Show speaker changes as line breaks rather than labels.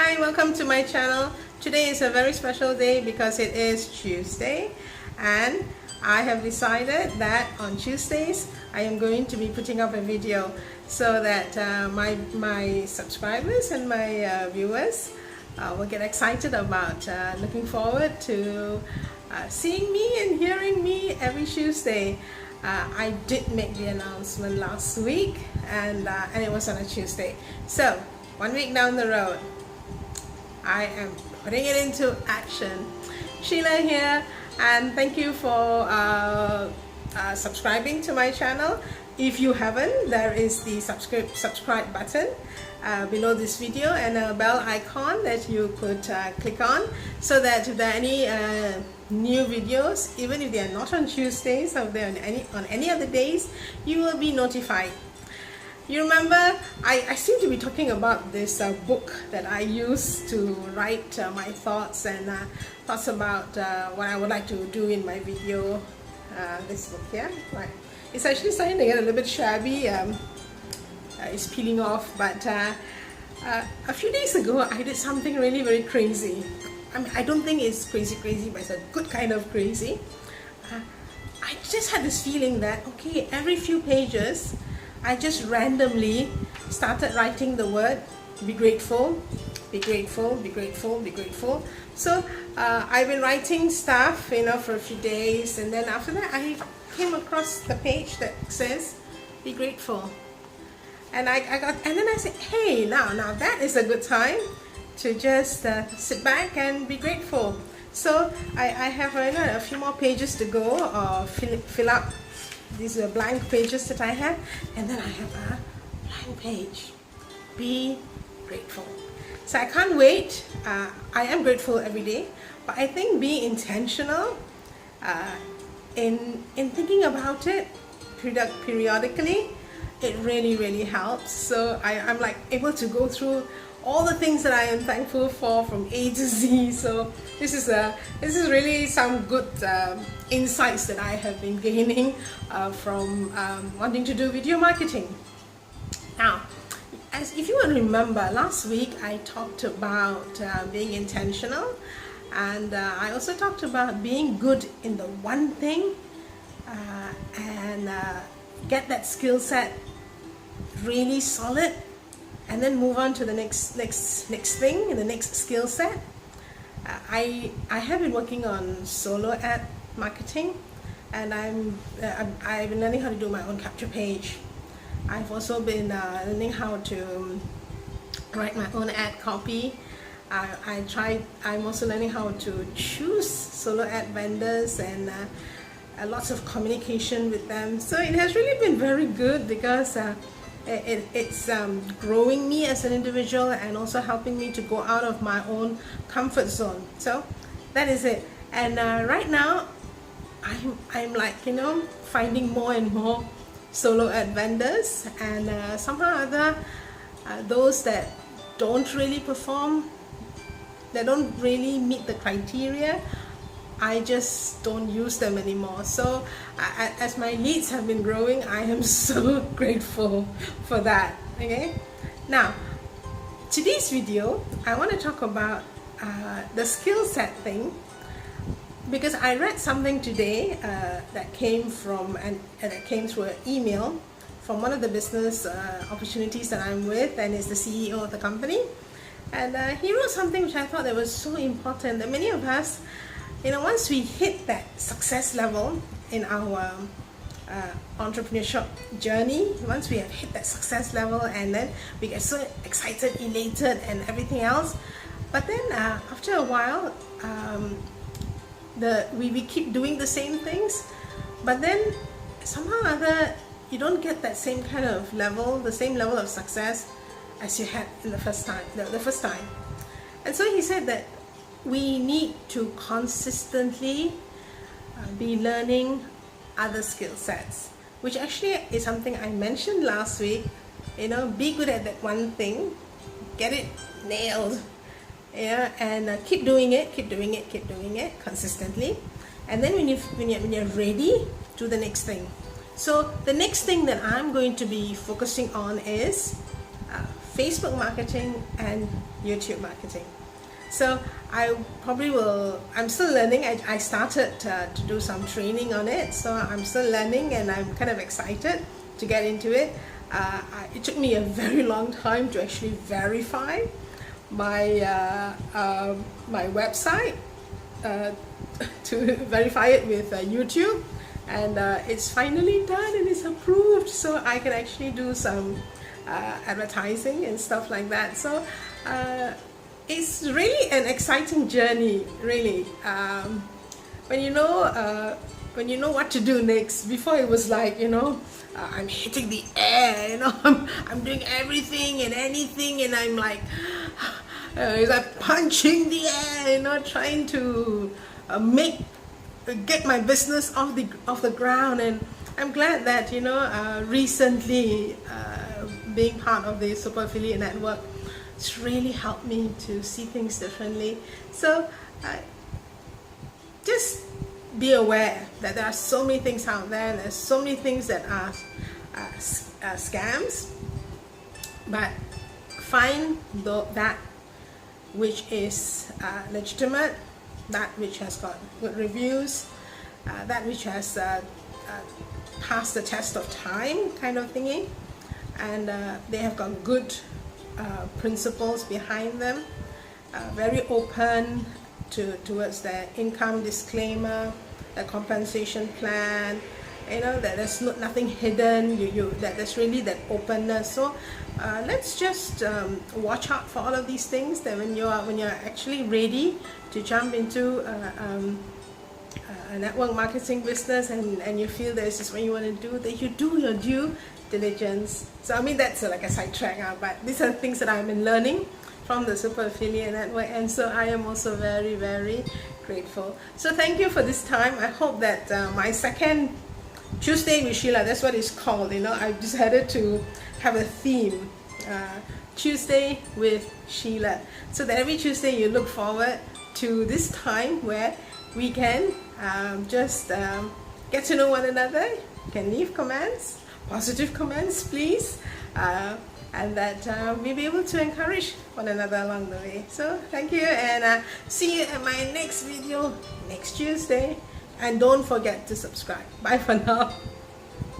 Hi, welcome to my channel. Today is a very special day because it is Tuesday, and I have decided that on Tuesdays I am going to be putting up a video so that my subscribers and my viewers will get excited about looking forward to seeing me and hearing me every Tuesday. I did make the announcement last week, and it was on a Tuesday. So 1 week down the road, I am putting it into action. Sheila here, and thank you for subscribing to my channel. If you haven't, there is the subscribe button below this video and a bell icon that you could click on, so that if there are any new videos, even if they are not on Tuesdays or if they are on any other days, you will be notified. You remember, I seem to be talking about this book that I used to write my thoughts and thoughts about what I would like to do in my video. This book here, right? It's actually starting to get a little bit shabby. It's peeling off, but a few days ago I did something really very crazy. I mean, I don't think it's crazy, but it's a good kind of crazy. I just had this feeling that, okay, every few pages I just randomly started writing the word be grateful, be grateful, be grateful, be grateful. So I've been writing stuff, for a few days, and then after that I came across the page that says be grateful, and then I said, hey, now that is a good time to just sit back and be grateful. So I have a few more pages to go, fill up. These are blank pages that I have, and then I have a blank page. Be grateful. So I can't wait. I am grateful every day, but I think being intentional in thinking about it periodically, it really helps. So I'm like able to go through all the things that I am thankful for from A to Z. So this is really some good insights that I have been gaining from wanting to do video marketing. Now, if you will remember, last week I talked about being intentional, and I also talked about being good in the one thing, and get that skill set really solid, and then move on to the next thing in the next skill set. I have been working on solo ad marketing, and I've been learning how to do my own capture page. I've also been learning how to write my own ad copy. I'm also learning how to choose solo ad vendors and lots of communication with them. So it has really been very good because it's growing me as an individual and also helping me to go out of my own comfort zone. So that is it. And right now I'm like finding more and more solo ad vendors, and somehow or other those that don't really perform, that don't really meet the criteria, I just don't use them anymore. So as my leads have been growing, I am so grateful for that. Okay, now today's video I want to talk about the skill set thing, because I read something today that came through an email from one of the business opportunities that I'm with, and is the CEO of the company. And he wrote something which I thought that was so important, that many of us, once we hit that success level in our entrepreneurship journey, once we have hit that success level, and then we get so excited, elated, and everything else, but then after a while, we keep doing the same things, but then somehow or other you don't get that same kind of level, the same level of success as you had in the first time. And so he said that we need to consistently be learning other skill sets, which actually is something I mentioned last week. Be good at that one thing, get it nailed, and keep doing it consistently. And then when you're ready, do the next thing. So the next thing that I'm going to be focusing on is Facebook marketing and YouTube marketing. So I probably will, I'm still learning. I started to do some training on it, so I'm still learning and I'm kind of excited to get into it. It took me a very long time to actually verify my my website, to verify it with YouTube, and it's finally done and it's approved, so I can actually do some advertising and stuff like that. So it's really an exciting journey, really. When you know what to do next. Before it was like, I'm hitting the air, I'm doing everything and anything, and I'm like, it's like punching the air, trying to get my business off the ground. And I'm glad that recently being part of the Super Affiliate Network, it's really helped me to see things differently. So just be aware that there are so many things out there. There's so many things that are scams, but find that which is legitimate, that which has got good reviews, that which has passed the test of time, kind of thingy, and they have got good principles behind them, very open towards their income disclaimer, the compensation plan, that there's nothing hidden, that there's really that openness. So let's just watch out for all of these things, that when you're actually ready to jump into a network marketing business, and you feel this is what you want to do, that you do your due diligence. So I mean, that's like a sidetrack, but these are things that I've been learning from the Super Affiliate Network, and so I am also very, very grateful. So thank you for this time. I hope that my second Tuesday with Sheila, that's what it's called, I decided to have a theme, Tuesday with Sheila, so that every Tuesday you look forward to this time where we can just get to know one another. You can leave comments, positive comments please, and that we'll be able to encourage one another along the way. So thank you, and see you at my next video next Tuesday, and don't forget to subscribe. Bye for now.